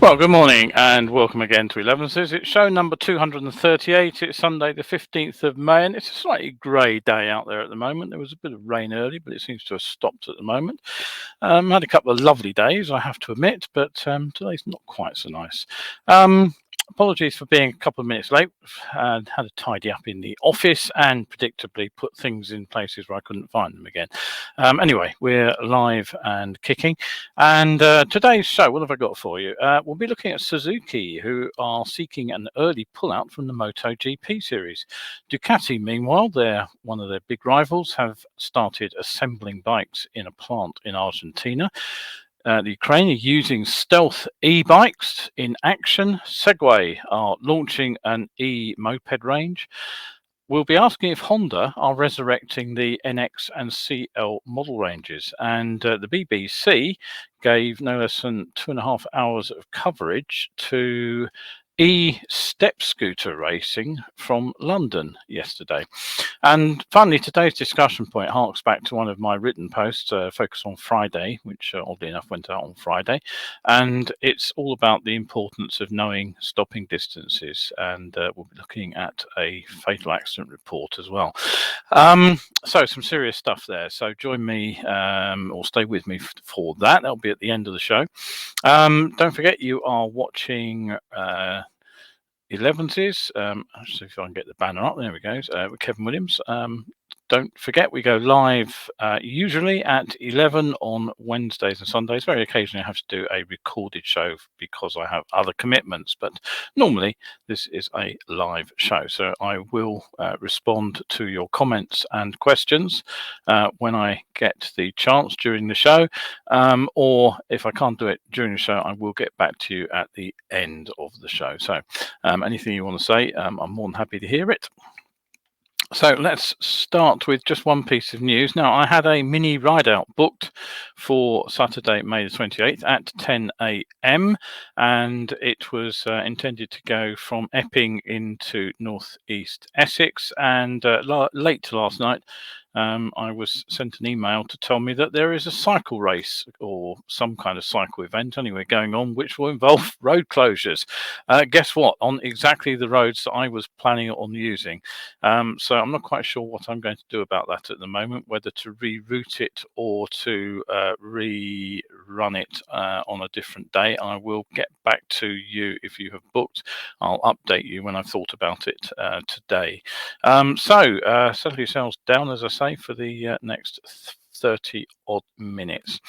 Well, good morning and welcome again to Elevenses. It's show number 238. It's Sunday, the 15th of May, and it's a slightly grey day out there at the moment. There was a bit of rain early, but it seems to have stopped at the moment. Had a couple of lovely days, I have to admit, but today's not quite so nice. Apologies for being a couple of minutes late. Had to tidy up in the office and predictably put things in places where I couldn't find them again. Anyway, we're live and kicking. And today's show, what have I got for you? We'll be looking at Suzuki, who are seeking an early pullout from the MotoGP series. Ducati, meanwhile, one of their big rivals, have started assembling bikes in a plant in Argentina. The Ukraine are using stealth e-bikes in action. Segway are launching an e-moped range. We'll be asking if Honda are resurrecting the NX and CL model ranges. And the BBC gave no less than 2.5 hours of coverage to step scooter racing from London yesterday. And finally, today's discussion point harks back to one of my written posts, Focus on Friday, which oddly enough went out on Friday. And it's all about the importance of knowing stopping distances. And we'll be looking at a fatal accident report as well. So some serious stuff there. So join me or stay with me for that. That'll be at the end of the show. Don't forget, you are watching Elevenses. I'll see if I can get the banner up. There we go. With Kevin Williams. Don't forget, we go live usually at 11 on Wednesdays and Sundays. Very occasionally I have to do a recorded show because I have other commitments, but normally this is a live show. So I will respond to your comments and questions when I get the chance during the show, or if I can't do it during the show, I will get back to you at the end of the show. So anything you want to say, I'm more than happy to hear it. So let's start with just one piece of news. Now, I had a mini ride out booked for Saturday, May the 28th at 10 a.m. and it was intended to go from Epping into northeast Essex. And late last night, I was sent an email to tell me that there is a cycle race or some kind of cycle event anyway going on, which will involve road closures. Guess what? On exactly the roads that I was planning on using. So I'm not quite sure what I'm going to do about that at the moment, whether to reroute it or to rerun it on a different day. I will get back to you if you have booked. I'll update you when I've thought about it today. So settle yourselves down, as I say, for the next 30 odd minutes.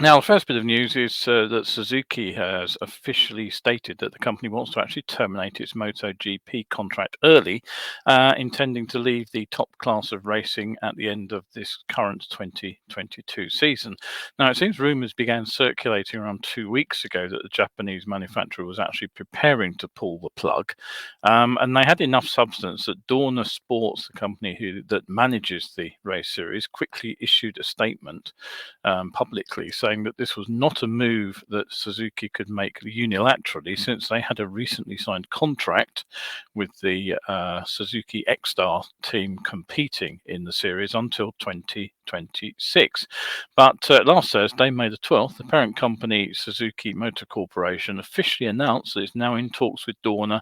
Now, the first bit of news is that Suzuki has officially stated that the company wants to actually terminate its MotoGP contract early, intending to leave the top class of racing at the end of this current 2022 season. Now, it seems rumours began circulating around 2 weeks ago that the Japanese manufacturer was actually preparing to pull the plug, and they had enough substance that Dorna Sports, the company that manages the race series, quickly issued a statement publicly saying that this was not a move that Suzuki could make unilaterally, since they had a recently signed contract with the Suzuki X-Star team competing in the series until 2026. But last Thursday, May the 12th, the parent company Suzuki Motor Corporation officially announced that it's now in talks with Dorna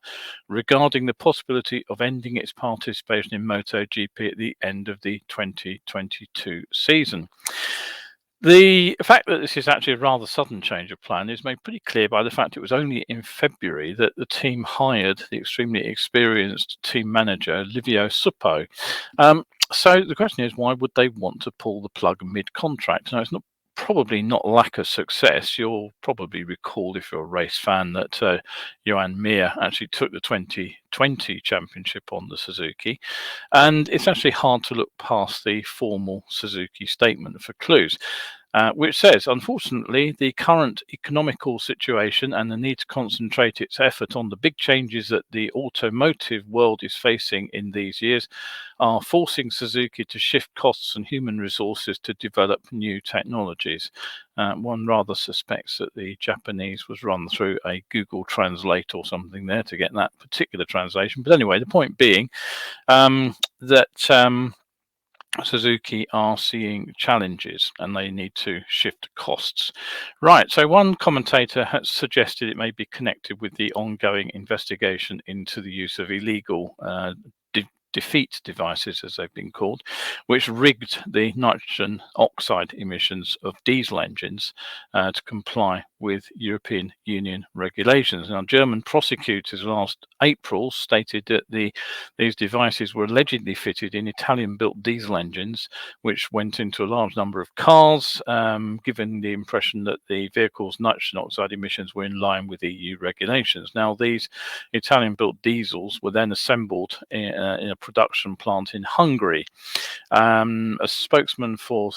regarding the possibility of ending its participation in MotoGP at the end of the 2022 season. The fact that this is actually a rather sudden change of plan is made pretty clear by the fact it was only in February that the team hired the extremely experienced team manager, Livio Suppo. So the question is, why would they want to pull the plug mid-contract? Now, it's probably not lack of success. You'll probably recall, if you're a race fan, that Johan Mir actually took the 2020 championship on the Suzuki, and it's actually hard to look past the formal Suzuki statement for clues. Which says, unfortunately, the current economical situation and the need to concentrate its effort on the big changes that the automotive world is facing in these years are forcing Suzuki to shift costs and human resources to develop new technologies. One rather suspects that the Japanese was run through a Google Translate or something there to get that particular translation. But anyway, the point being that Suzuki are seeing challenges and they need to shift costs. Right, so one commentator has suggested it may be connected with the ongoing investigation into the use of illegal defeat devices, as they've been called, which rigged the nitrogen oxide emissions of diesel engines to comply with European Union regulations. Now, German prosecutors last April stated that these devices were allegedly fitted in Italian-built diesel engines, which went into a large number of cars, giving the impression that the vehicle's nitrogen oxide emissions were in line with EU regulations. Now, these Italian-built diesels were then assembled in a production plant in Hungary. A spokesman for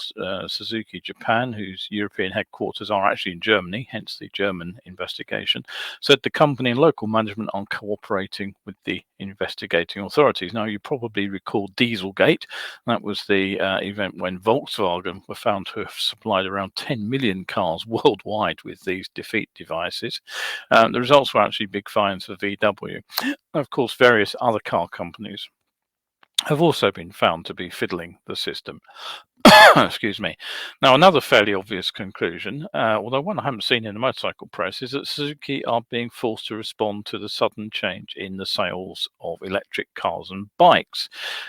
Suzuki Japan, whose European headquarters are actually in Germany, hence the German investigation, said the company and local management are cooperating with the investigating authorities. Now, you probably recall Dieselgate. That was the event when Volkswagen were found to have supplied around 10 million cars worldwide with these defeat devices. The results were actually big fines for VW. Of course, various other car companies have also been found to be fiddling the system. Excuse me. Now, another fairly obvious conclusion, although one I haven't seen in the motorcycle press, is that Suzuki are being forced to respond to the sudden change in the sales of electric cars and bikes,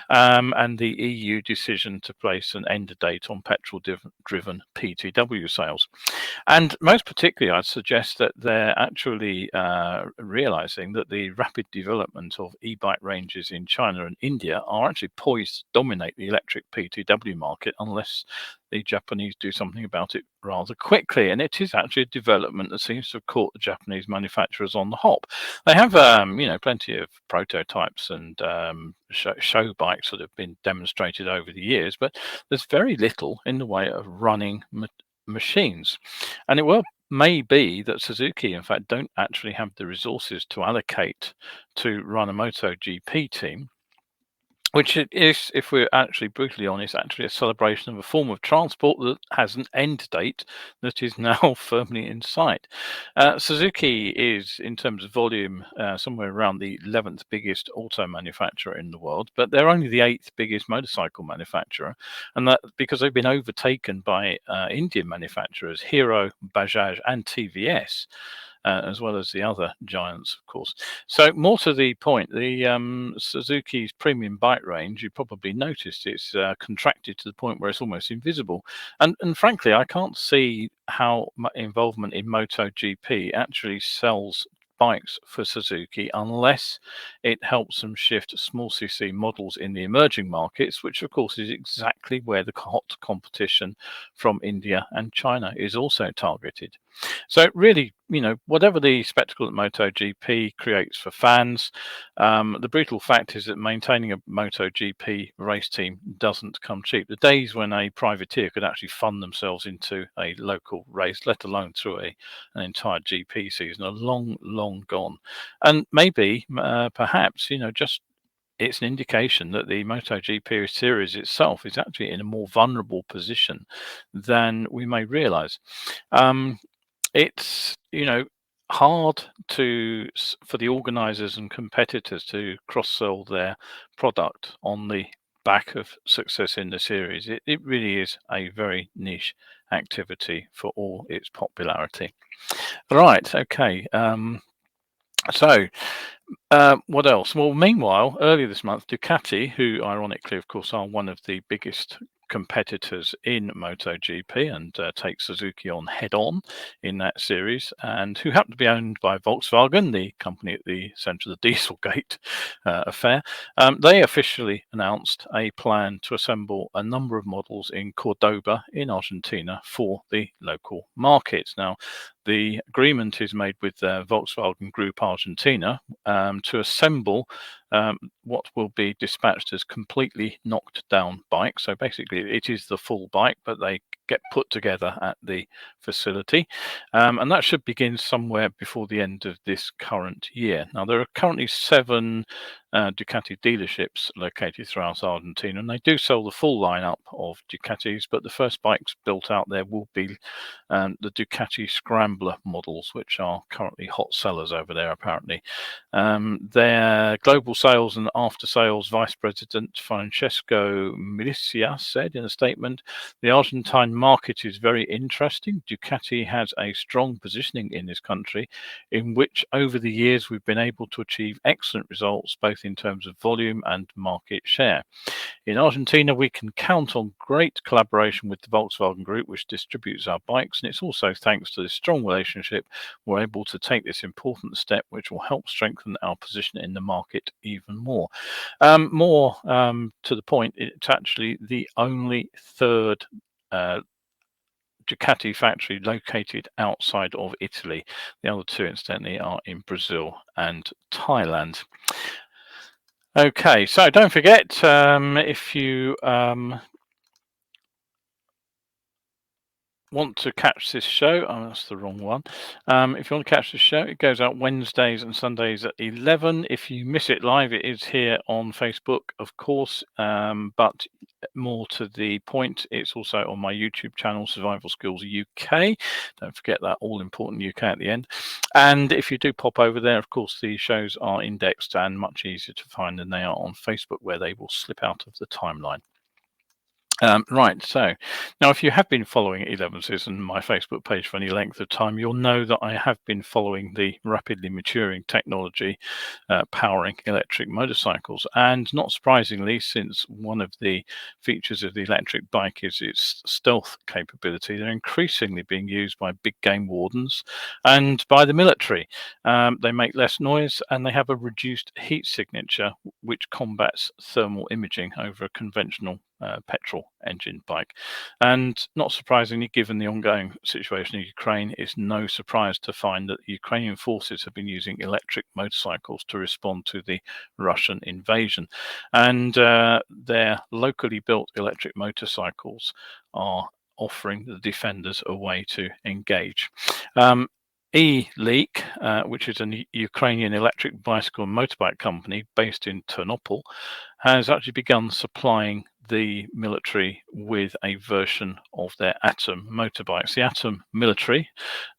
and the EU decision to place an end date on petrol-driven PTW sales. And most particularly, I'd suggest that they're actually realizing that the rapid development of e-bike ranges in China and India are actually poised to dominate the electric PTW market unless the Japanese do something about it rather quickly. And it is actually a development that seems to have caught the Japanese manufacturers on the hop. They have, plenty of prototypes and show bikes that have been demonstrated over the years, but there's very little in the way of running machines. And it may be that Suzuki, in fact, don't actually have the resources to allocate to run a MotoGP team, which is, if we're actually brutally honest, actually a celebration of a form of transport that has an end date that is now firmly in sight. Suzuki is, in terms of volume, somewhere around the 11th biggest auto manufacturer in the world, but they're only the 8th biggest motorcycle manufacturer, and that because they've been overtaken by Indian manufacturers Hero, Bajaj, and TVS. As well as the other giants, of course. So more to the point, the Suzuki's premium bike range, you probably noticed it's contracted to the point where it's almost invisible. And frankly, I can't see how involvement in MotoGP actually sells bikes for Suzuki unless it helps them shift small cc models in the emerging markets, which of course is exactly where the hot competition from India and China is also targeted. So really, whatever the spectacle that MotoGP creates for fans, the brutal fact is that maintaining a MotoGP race team doesn't come cheap. The days when a privateer could actually fund themselves into a local race, let alone through an entire GP season, are long, long gone. And maybe, perhaps, just it's an indication that the MotoGP series itself is actually in a more vulnerable position than we may realize. It's hard for the organizers and competitors to cross-sell their product on the back of success in the series. It really is a very niche activity for all its popularity. Right, okay. So what else? Well, meanwhile, earlier this month, Ducati, who ironically, of course, are one of the biggest competitors in MotoGP and take Suzuki on head on in that series, and who happen to be owned by Volkswagen, the company at the centre of the Dieselgate affair, they officially announced a plan to assemble a number of models in Cordoba in Argentina for the local markets. Now, the agreement is made with Volkswagen Group Argentina to assemble what will be dispatched as completely knocked down bikes. So basically, it is the full bike, but they get put together at the facility, and that should begin somewhere before the end of this current year. Now, there are currently 7 Ducati dealerships located throughout Argentina, and they do sell the full lineup of Ducatis, but the first bikes built out there will be the Ducati Scrambler models, which are currently hot sellers over there, apparently. Their global sales and after sales vice president Francesco Milicia said in a statement, "The Argentine market is very interesting. Ducati has a strong positioning in this country, in which over the years we've been able to achieve excellent results, both in terms of volume and market share. In Argentina, we can count on great collaboration with the Volkswagen Group, which distributes our bikes, and it's also thanks to this strong relationship we're able to take this important step, which will help strengthen our position in the market even more." More to the point, it's actually the only third Ducati factory located outside of Italy. The other 2, incidentally, are in Brazil and Thailand. Okay, so don't forget, if you want to catch this show, that's the wrong one. If you want to catch this show, it goes out Wednesdays and Sundays at 11. If you miss it live, it is here on Facebook, of course, but more to the point, it's also on my YouTube channel, Survival Skills UK. Don't forget that all important UK at the end. And if you do pop over there, of course, the shows are indexed and much easier to find than they are on Facebook, where they will slip out of the timeline. Right, so now if you have been following Elevenses and my Facebook page for any length of time, you'll know that I have been following the rapidly maturing technology powering electric motorcycles. And not surprisingly, since one of the features of the electric bike is its stealth capability, they're increasingly being used by big game wardens and by the military. They make less noise and they have a reduced heat signature, which combats thermal imaging over a conventional petrol engine bike. And not surprisingly, given the ongoing situation in Ukraine, it's no surprise to find that the Ukrainian forces have been using electric motorcycles to respond to the Russian invasion. And their locally built electric motorcycles are offering the defenders a way to engage. E-Leak, which is a Ukrainian electric bicycle and motorbike company based in Ternopil, has actually begun supplying the military with a version of their Atom motorbikes. The Atom military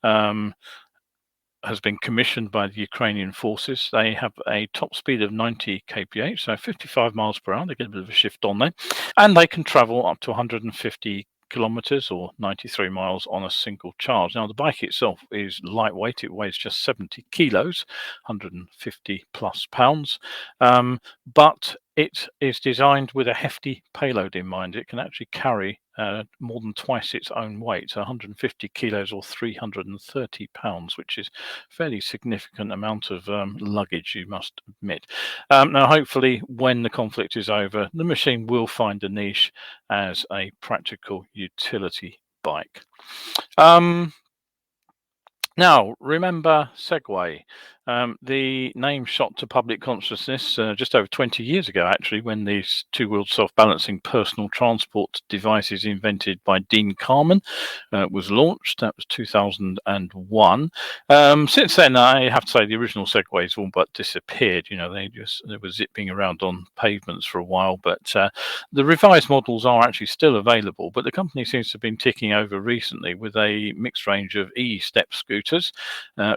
has been commissioned by the Ukrainian forces. They have a top speed of 90 kph, so 55 miles per hour. They get a bit of a shift on there, and they can travel up to 150 kilometers or 93 miles on a single charge. Now, the bike itself is lightweight. It weighs just 70 kilos, 150 plus pounds, but it is designed with a hefty payload in mind. It can actually carry more than twice its own weight, so 150 kilos or 330 pounds, which is a fairly significant amount of luggage, you must admit. Now, hopefully, when the conflict is over, the machine will find a niche as a practical utility bike. Now, remember Segway. The name shot to public consciousness just over 20 years ago, actually, when these two-wheeled self-balancing personal transport devices invented by Dean Carman was launched. That was 2001. Since then, I have to say the original Segways all but disappeared. You know, they were zipping around on pavements for a while, but the revised models are actually still available, but the company seems to have been ticking over recently with a mixed range of e-step scooters,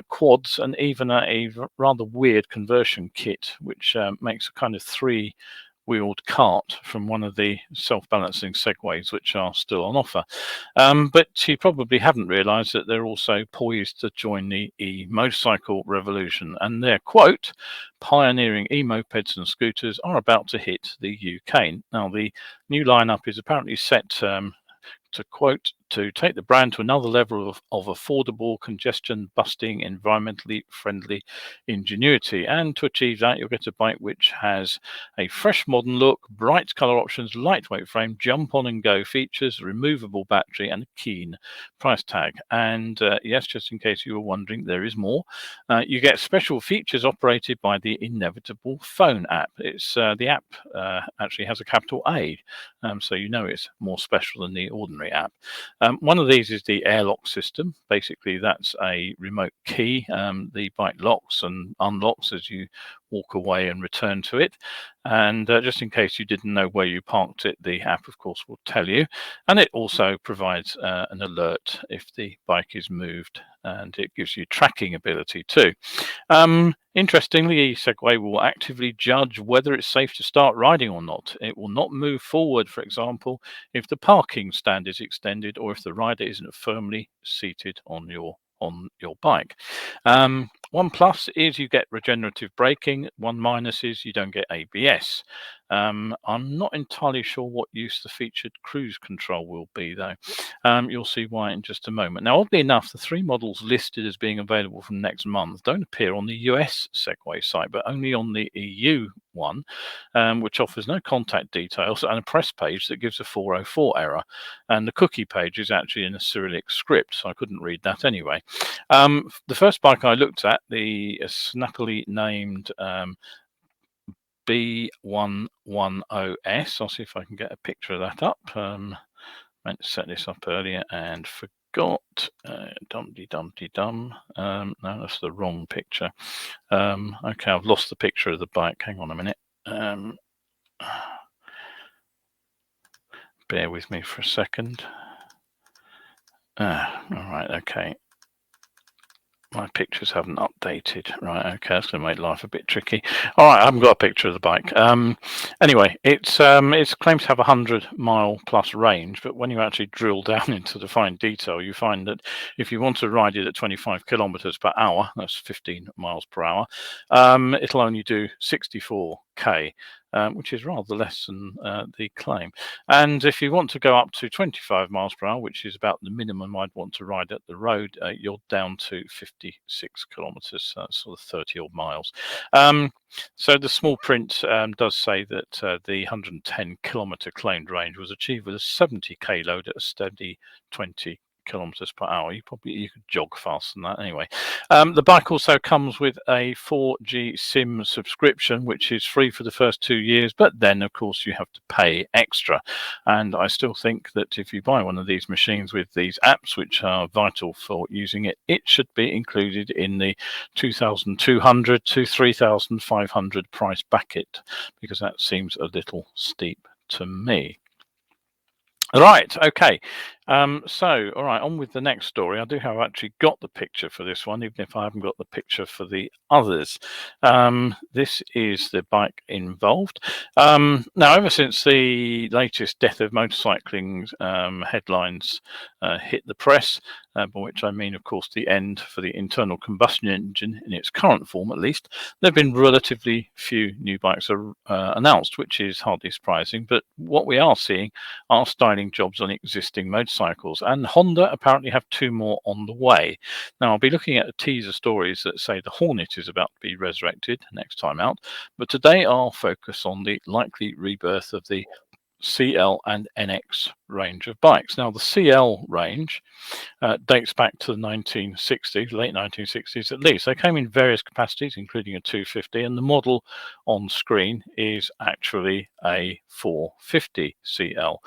quads, and even a rather weird conversion kit, which makes a kind of 3-wheeled cart from one of the self-balancing Segways, which are still on offer. But you probably haven't realized that they're also poised to join the e-motorcycle revolution, and their quote, "Pioneering e-mopeds and scooters are about to hit the UK." Now, the new lineup is apparently set to quote, "to take the brand to another level of affordable, congestion-busting, environmentally friendly ingenuity." And to achieve that, you'll get a bike which has a fresh modern look, bright color options, lightweight frame, jump on and go features, removable battery, and a keen price tag. And yes, just in case you were wondering, there is more. You get special features operated by the inevitable phone app. It's the app actually has a capital A, so you know it's more special than the ordinary app. One of these is the airlock system. Basically, that's a remote key. The bike locks and unlocks as you walk away and return to it. And just in case you didn't know where you parked it, the app, of course, will tell you. And it also provides an alert if the bike is moved, and it gives you tracking ability too. Interestingly, Segway will actively judge whether it's safe to start riding or not. It will not move forward, for example, if the parking stand is extended or if the rider isn't firmly seated on your bike. One plus is you get regenerative braking. One minus is you don't get ABS. I'm not entirely sure what use the featured cruise control will be, though. You'll see why in just a moment. Now, oddly enough, the 3 models listed as being available from next month don't appear on the US Segway site, but only on the EU one, which offers no contact details and a press page that gives a 404 error. And the cookie page is actually in a Cyrillic script, so I couldn't read that anyway. The first bike I looked at, the snappily named B110S. I'll see if I can get a picture of that up. Meant to set this up earlier and forgot. Dum-de-dum-de-dum. No, that's the wrong picture. Okay, I've lost the picture of the bike. Hang on a minute. Bear with me for a second. All right, okay. My pictures haven't updated. Right, okay, that's going to make life a bit tricky. All right, I haven't got a picture of the bike. Anyway, it's claimed to have 100-mile plus range, but when you actually drill down into the fine detail, you find that if you want to ride it at 25 kilometers per hour, that's 15 miles per hour, it'll only do 64k. Which is rather less than the claim. And if you want to go up to 25 miles per hour, which is about the minimum I'd want to ride at the road, you're down to 56 kilometers, sort of 30 odd miles. So the small print does say that the 110 kilometer claimed range was achieved with a 70k load at a steady 20 kilometers per hour. You could jog faster than that anyway. The bike also comes with a 4G SIM subscription, which is free for the first 2 years, but then of course you have to pay extra. And I still think that if you buy one of these machines with these apps, which are vital for using it, it should be included in the 2,200 to 3,500 price bracket, because that seems a little steep to me. Right, okay. So, all right, on with the next story. I do have actually got the picture for this one, even if I haven't got the picture for the others. This is the bike involved. Now, ever since the latest death of motorcycling headlines hit the press, by which I mean, of course, the end for the internal combustion engine in its current form, at least, there have been relatively few new bikes announced, which is hardly surprising. But what we are seeing are styling jobs on existing motorcycles, and Honda apparently have 2 more on the way. Now, I'll be looking at teaser stories that say the Hornet is about to be resurrected next time out, but today I'll focus on the likely rebirth of the CL and NX range of bikes. Now, the CL range dates back to the 1960s, late 1960s at least. They came in various capacities, including a 250, and the model on screen is actually a 450 CL.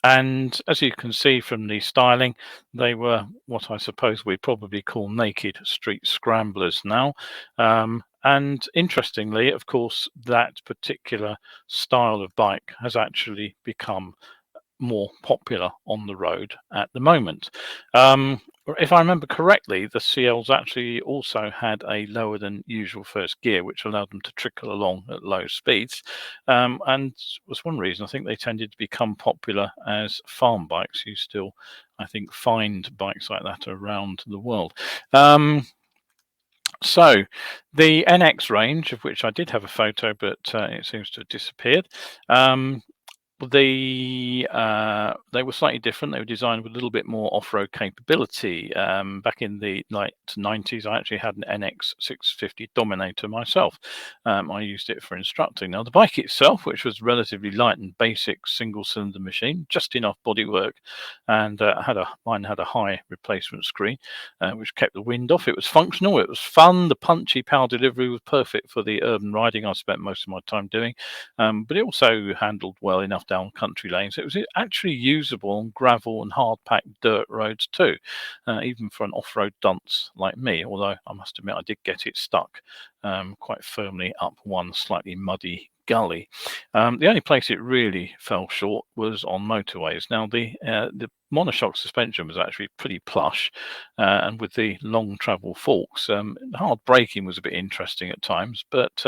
And as you can see from the styling, they were what I suppose we'd probably call naked street scramblers now. And interestingly, of course, that particular style of bike has actually become more popular on the road at the moment. If I remember correctly, the CLs actually also had a lower than usual first gear, which allowed them to trickle along at low speeds, and was one reason I think they tended to become popular as farm bikes. You still, I think, find bikes like that around the world. So the NX range, of which I did have a photo, but it seems to have disappeared. They were slightly different. They were designed with a little bit more off-road capability. Back in the late 90s, I actually had an NX 650 Dominator myself. I used it for instructing. Now, the bike itself, which was relatively light and basic single-cylinder machine, just enough bodywork, and mine had a high replacement screen, which kept the wind off. It was functional. It was fun. The punchy power delivery was perfect for the urban riding I spent most of my time doing, but it also handled well enough down country lanes. It was actually usable on gravel and hard-packed dirt roads too, even for an off-road dunce like me, although I must admit I did get it stuck quite firmly up one slightly muddy gully. The only place it really fell short was on motorways. Now, the monoshock suspension was actually pretty plush, and with the long travel forks, hard braking was a bit interesting at times, but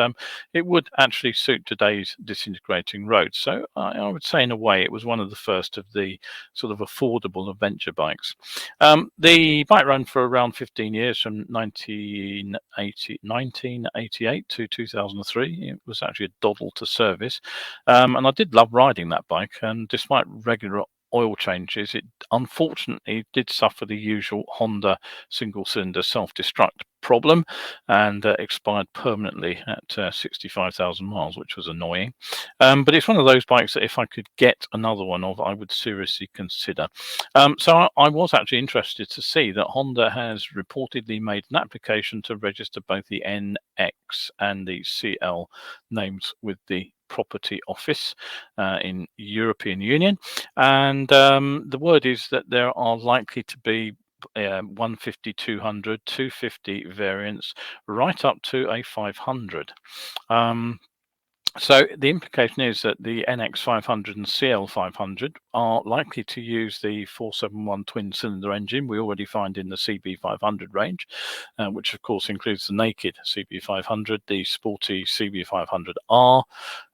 it would actually suit today's disintegrating roads. So I would say, in a way, it was one of the first of the sort of affordable adventure bikes. The bike ran for around 15 years, from 1988 to 2003. It was actually a doddle to service, and I did love riding that bike. And despite regular oil changes, it unfortunately did suffer the usual Honda single-cylinder self-destruct problem, and expired permanently at 65,000 miles, which was annoying. But it's one of those bikes that if I could get another one of, I would seriously consider. So I was actually interested to see that Honda has reportedly made an application to register both the NX and the CL names with the Property Office in European Union, and the word is that there are likely to be 150, 200, 250 variants, right up to a 500. So the implication is that the NX 500 and CL 500 are likely to use the 471 twin-cylinder engine we already find in the CB 500 range, which of course includes the naked CB 500, the sporty CB 500R.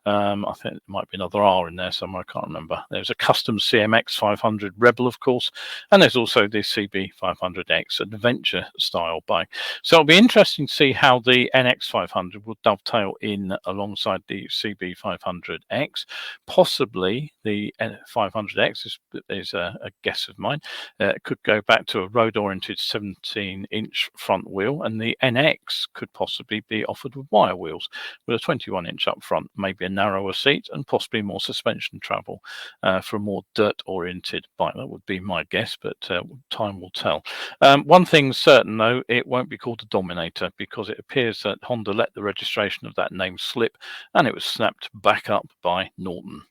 I think there might be another R in there somewhere, I can't remember. There's a custom CMX 500 Rebel, of course, and there's also the CB 500X adventure style bike. So it'll be interesting to see how the NX 500 will dovetail in alongside the CB 500X. Possibly the 500X is a guess of mine. Could go back to a road-oriented 17-inch front wheel, and the NX could possibly be offered with wire wheels with a 21-inch up front, maybe a narrower seat, and possibly more suspension travel for a more dirt-oriented bike. That would be my guess, but time will tell. One thing's certain, though, it won't be called a Dominator, because it appears that Honda let the registration of that name slip, and it was snapped back up by Norton.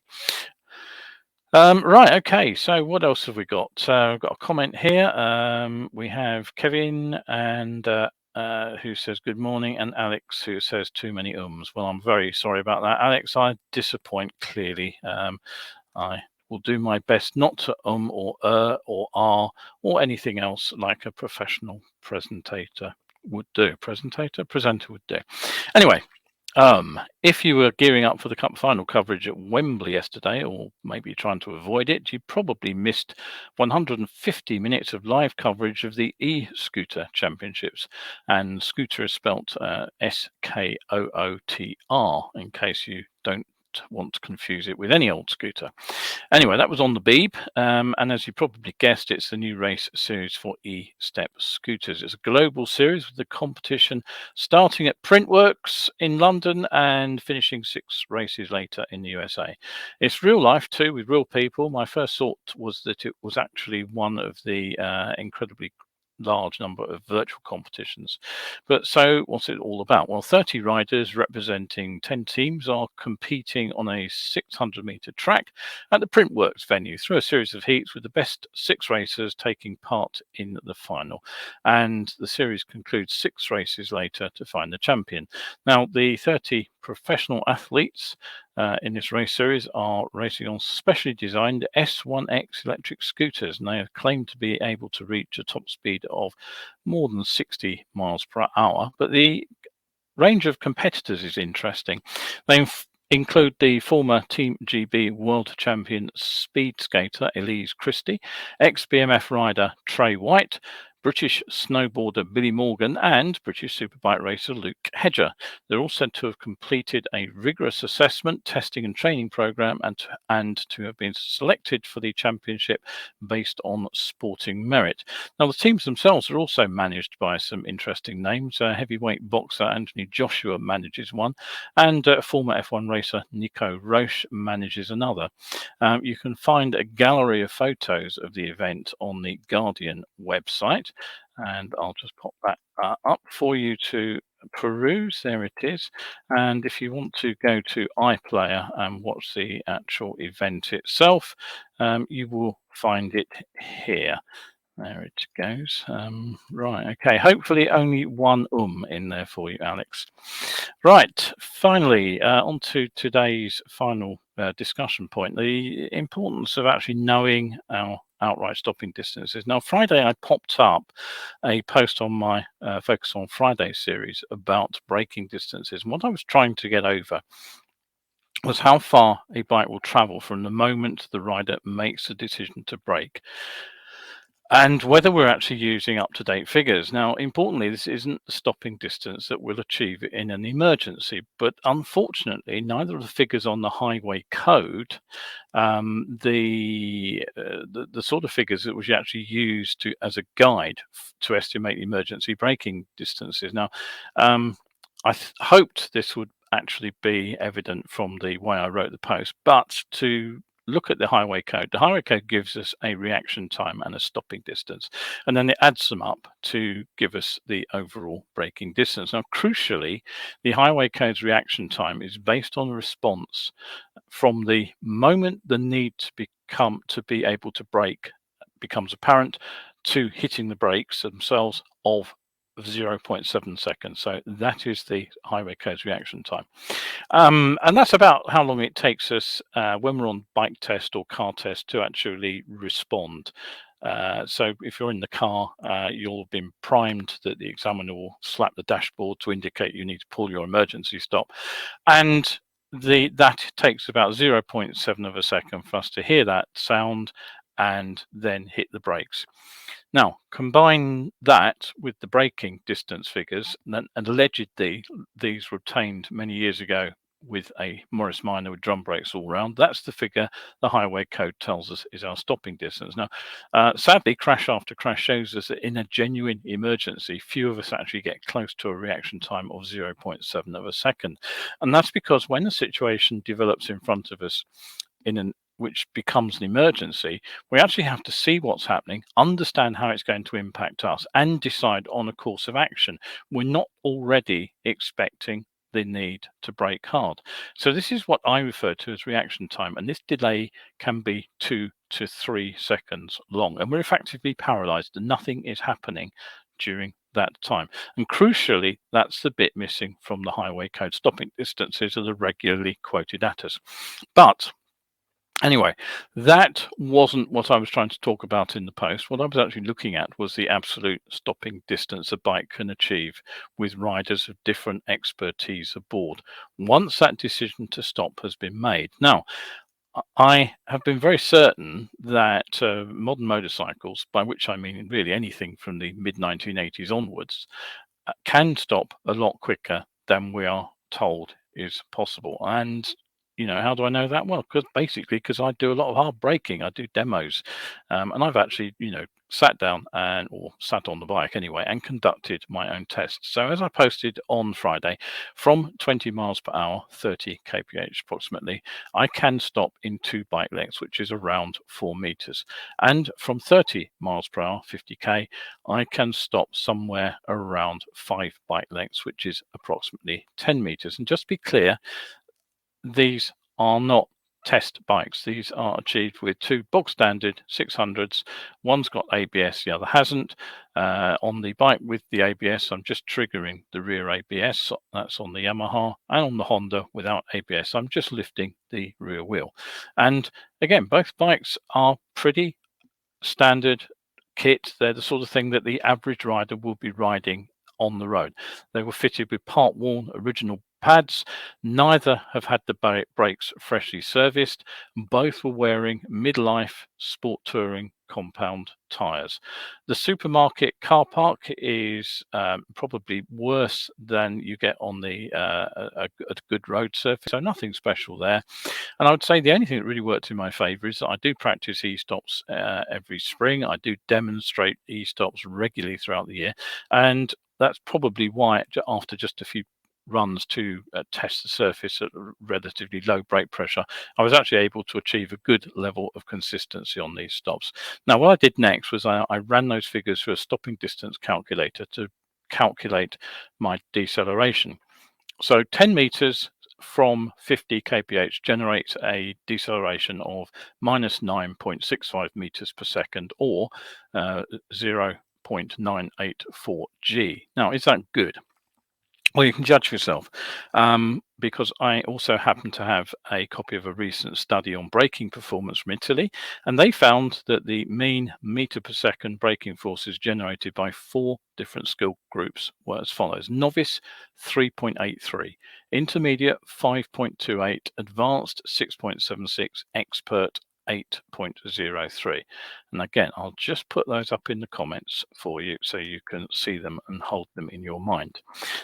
Right, okay, so what else have we got? I've got a comment here. We have Kevin and who says good morning, and Alex, who says too many ums. Well, I'm very sorry about that, Alex. I disappoint clearly. I will do my best not to or or or anything else like a professional presenter would do. Presenter would do. Anyway. If you were gearing up for the Cup final coverage at Wembley yesterday, or maybe trying to avoid it, you probably missed 150 minutes of live coverage of the e-scooter championships. And scooter is spelt SKOOTR, in case you don't want to confuse it with any old scooter. Anyway, that was on the Beeb, and as you probably guessed, it's the new race series for e-step scooters. It's a global series with the competition starting at Printworks in London and finishing 6 races later in the USA. It's real life too, with real people. My first thought was that it was actually one of the incredibly large number of virtual competitions. But so what's it all about? Well, 30 riders representing 10 teams are competing on a 600-meter track at the Printworks venue through a series of heats, with the best 6 racers taking part in the final. And the series concludes 6 races later to find the champion. Now, the 30 professional athletes in this race series are racing on specially designed S1X electric scooters, and they are claimed to be able to reach a top speed of more than 60 miles per hour. But the range of competitors is interesting. They include the former Team GB world champion speed skater Elise Christie, ex-BMF rider Trey White, British snowboarder Billy Morgan, and British superbike racer Luke Hedger. They're all said to have completed a rigorous assessment, testing and training program, and to have been selected for the championship based on sporting merit. Now, the teams themselves are also managed by some interesting names. Heavyweight boxer Anthony Joshua manages one, and former F1 racer Nico Roche manages another. You can find a gallery of photos of the event on the Guardian website, and I'll just pop that up for you to peruse. There it is. And if you want to go to iPlayer and watch the actual event itself, you will find it here. There it goes. Right, okay. Hopefully only one in there for you, Alex. Right, finally, on to today's final discussion point, the importance of actually knowing our outright stopping distances. Now, Friday, I popped up a post on my Focus on Friday series about braking distances. And what I was trying to get over was how far a bike will travel from the moment the rider makes the decision to brake, and whether we're actually using up-to-date figures. Now, importantly, this isn't the stopping distance that we'll achieve in an emergency, but unfortunately, neither of the figures on the highway code, the sort of figures that was actually used to as a guide to estimate emergency braking distances. Now, I hoped this would actually be evident from the way I wrote the post, but to look at the highway code gives us a reaction time and a stopping distance, and then it adds them up to give us the overall braking distance. Now, crucially, the highway code's reaction time is based on the response from the moment the need to be able to brake becomes apparent to hitting the brakes themselves of 0.7 seconds. So that is the highway code's reaction time. And that's about how long it takes us when we're on bike test or car test to actually respond. So if you're in the car, you'll have been primed that the examiner will slap the dashboard to indicate you need to pull your emergency stop. And that takes about 0.7 of a second for us to hear that sound and then hit the brakes. Now, combine that with the braking distance figures, and allegedly these were obtained many years ago with a Morris Minor with drum brakes all round. That's the figure the highway code tells us is our stopping distance. Now, sadly, crash after crash shows us that in a genuine emergency, few of us actually get close to a reaction time of 0.7 of a second. And that's because when a situation develops in front of us which becomes an emergency, we actually have to see what's happening, understand how it's going to impact us, and decide on a course of action. We're not already expecting the need to brake hard. So this is what I refer to as reaction time, and this delay can be 2 to 3 seconds long, and we're effectively paralyzed and nothing is happening during that time. And crucially, that's the bit missing from the highway code. Stopping distances are the regularly quoted at us. But anyway, that wasn't what I was trying to talk about in the post. What I was actually looking at was the absolute stopping distance a bike can achieve with riders of different expertise aboard once that decision to stop has been made. Now, I have been very certain that modern motorcycles, by which I mean really anything from the mid-1980s onwards, can stop a lot quicker than we are told is possible. And how do I know that? Well, because I do a lot of hard braking. I do demos, and I've actually sat down or sat on the bike anyway and conducted my own tests. So as I posted on Friday, from 20 miles per hour, 30 kph approximately, I can stop in 2 bike lengths, which is around 4 meters. And from 30 miles per hour, 50k, I can stop somewhere around 5 bike lengths, which is approximately 10 meters. And just to be clear, these are not test bikes. These are achieved with 2 bog standard 600s. One's got ABS, the other hasn't. On the bike with the ABS, I'm just triggering the rear ABS. That's on the Yamaha. And on the Honda without ABS, I'm just lifting the rear wheel. And again, both bikes are pretty standard kit. They're the sort of thing that the average rider will be riding on the road. They were fitted with part-worn original pads. Neither have had the brakes freshly serviced. Both were wearing midlife sport touring compound tyres. The supermarket car park is probably worse than you get on a good road surface, so nothing special there. And I would say the only thing that really worked in my favour is that I do practice e-stops every spring. I do demonstrate e-stops regularly throughout the year, and that's probably why after just a few runs to test the surface at relatively low brake pressure, I was actually able to achieve a good level of consistency on these stops. Now, what I did next was I ran those figures through a stopping distance calculator to calculate my deceleration. So 10 meters from 50 kph generates a deceleration of minus 9.65 meters per second, or 0.984 g. Now, is that good? Well, you can judge for yourself, because I also happen to have a copy of a recent study on braking performance from Italy, and they found that the mean meter per second braking forces generated by 4 different skill groups were as follows: novice 3.83, intermediate 5.28, advanced 6.76, expert 8.03. And again, I'll just put those up in the comments for you so you can see them and hold them in your mind.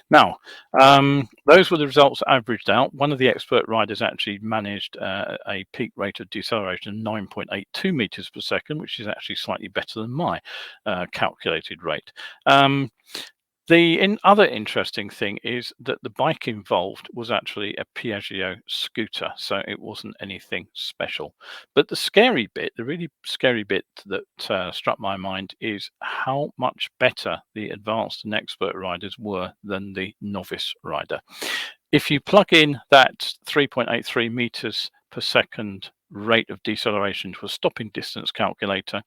Now, those were the results averaged out. One of the expert riders actually managed a peak rate of deceleration of 9.82 meters per second, which is actually slightly better than my calculated rate. The other interesting thing is that the bike involved was actually a Piaggio scooter, so it wasn't anything special. But the scary bit, the really scary bit that struck my mind, is how much better the advanced and expert riders were than the novice rider. If you plug in that 3.83 meters per second rate of deceleration to a stopping distance calculator,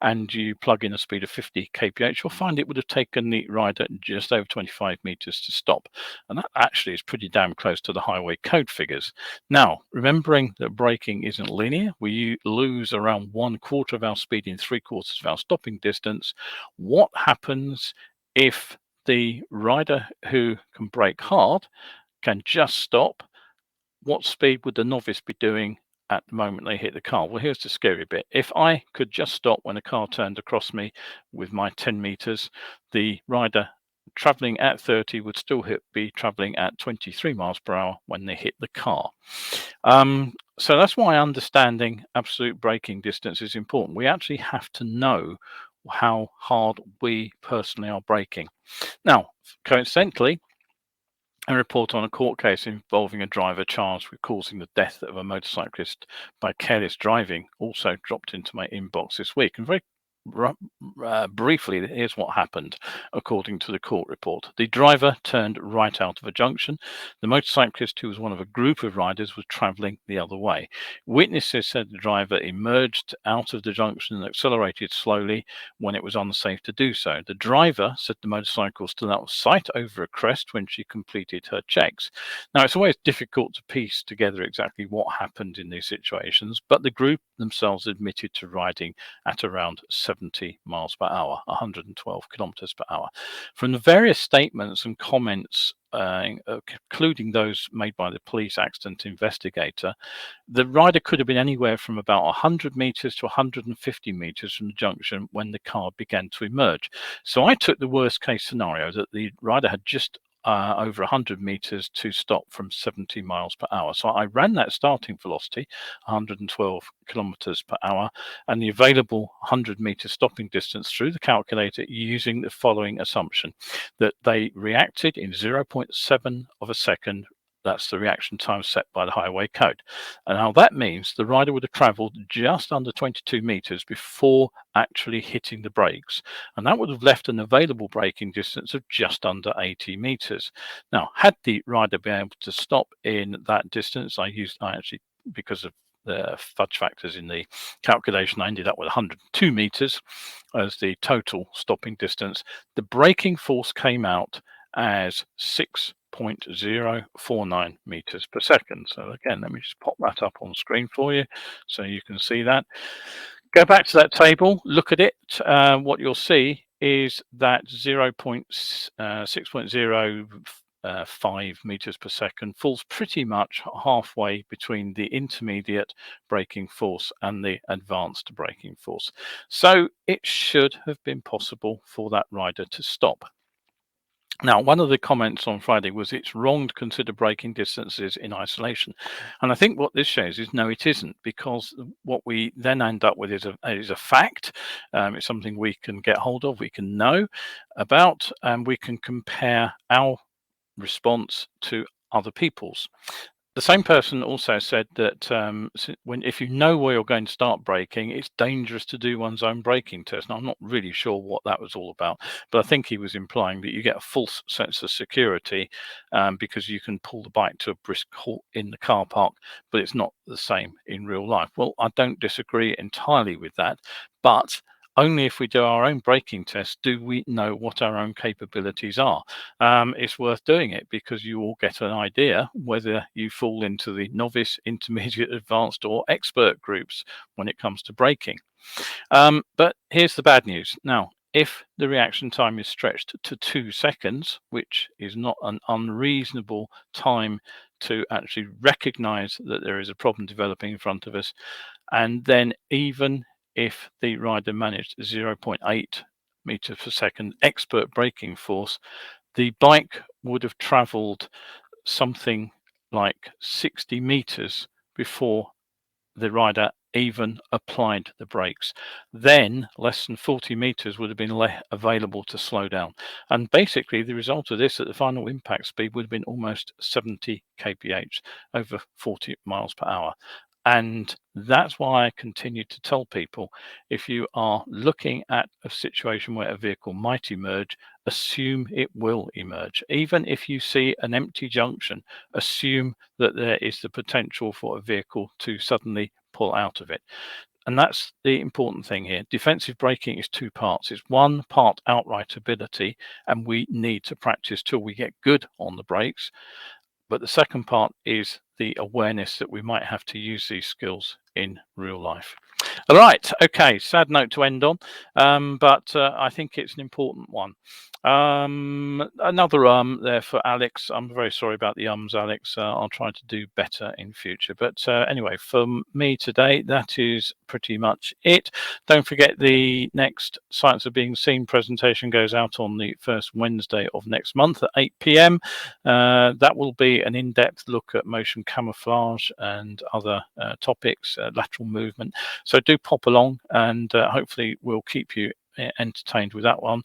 and you plug in a speed of 50 kph, you'll find it would have taken the rider just over 25 meters to stop. And that actually is pretty damn close to the highway code figures. Now, remembering that braking isn't linear, we lose around 1/4 of our speed in 3/4 of our stopping distance. What happens if the rider who can brake hard can just stop? What speed would the novice be doing at the moment they hit the car? Well, here's the scary bit. If I could just stop when a car turned across me with my 10 meters, the rider traveling at 30 would still be traveling at 23 miles per hour when they hit the car. So that's why understanding absolute braking distance is important. We actually have to know how hard we personally are braking. Now, coincidentally, a report on a court case involving a driver charged with causing the death of a motorcyclist by careless driving also dropped into my inbox this week. And very briefly, here's what happened, according to the court report. The driver turned right out of a junction. The motorcyclist, who was one of a group of riders, was traveling the other way. Witnesses said the driver emerged out of the junction and accelerated slowly when it was unsafe to do so. The driver said the motorcycle still out of sight over a crest when she completed her checks. Now, it's always difficult to piece together exactly what happened in these situations, but the group themselves admitted to riding at around 70 miles per hour, 112 kilometers per hour. From the various statements and comments, including those made by the police accident investigator, the rider could have been anywhere from about 100 meters to 150 meters from the junction when the car began to emerge. So I took the worst case scenario, that the rider had just over 100 meters to stop from 70 miles per hour. So I ran that starting velocity, 112 kilometers per hour, and the available 100-meter stopping distance through the calculator using the following assumption: that they reacted in 0.7 of a second. That's the reaction time set by the highway code. And now that means the rider would have traveled just under 22 meters before actually hitting the brakes. And that would have left an available braking distance of just under 80 meters. Now, had the rider been able to stop in that distance, I actually, because of the fudge factors in the calculation, I ended up with 102 meters as the total stopping distance. The braking force came out as 6.049 meters per second. So again, let me just pop that up on screen for you so you can see that. Go back to that table, look at it. What you'll see is that 6.05 meters per second falls pretty much halfway between the intermediate braking force and the advanced braking force. So it should have been possible for that rider to stop. Now, one of the comments on Friday was it's wrong to consider braking distances in isolation. And I think what this shows is no, it isn't, because what we then end up with is a fact. It's something we can get hold of, we can know about, and we can compare our response to other people's. The same person also said that if you know where you're going to start braking, it's dangerous to do one's own braking test. Now, I'm not really sure what that was all about, but I think he was implying that you get a false sense of security because you can pull the bike to a brisk halt in the car park, but it's not the same in real life. Well, I don't disagree entirely with that, but only if we do our own braking test do we know what our own capabilities are. It's worth doing it because you will get an idea whether you fall into the novice, intermediate, advanced, or expert groups when it comes to braking. But here's the bad news. Now, if the reaction time is stretched to 2 seconds, which is not an unreasonable time to actually recognize that there is a problem developing in front of us, and then even if the rider managed 0.8 meters per second expert braking force, the bike would have traveled something like 60 meters before the rider even applied the brakes. Then less than 40 meters would have been available to slow down. And basically the result of this at the final impact speed would have been almost 70 kph, over 40 miles per hour. And that's why I continue to tell people, if you are looking at a situation where a vehicle might emerge, assume it will emerge. Even if you see an empty junction, assume that there is the potential for a vehicle to suddenly pull out of it. And that's the important thing here. Defensive braking is two parts. It's one part outright ability, and we need to practice till we get good on the brakes. But the second part is the awareness that we might have to use these skills in real life. All right, okay, sad note to end on, but I think it's an important one. Another there for Alex. I'm very sorry about the Alex. I'll try to do better in future. But anyway, for me today, that is pretty much it. Don't forget the next Science of Being Seen presentation goes out on the first Wednesday of next month at 8 p.m. That will be an in-depth look at motion camouflage and other topics, lateral movement. So do pop along, and hopefully we'll keep you entertained with that one.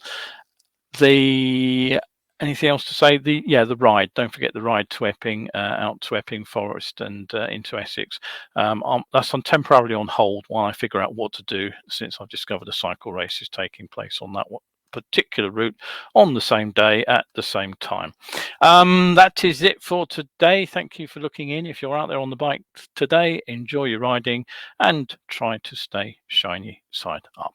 Anything else to say? The ride. Don't forget the ride to Epping, out to Epping Forest and into Essex. That's temporarily on hold while I figure out what to do, since I've discovered a cycle race is taking place on that particular route on the same day at the same time. That is it for today. Thank you for looking in. If you're out there on the bike today, enjoy your riding and try to stay shiny side up.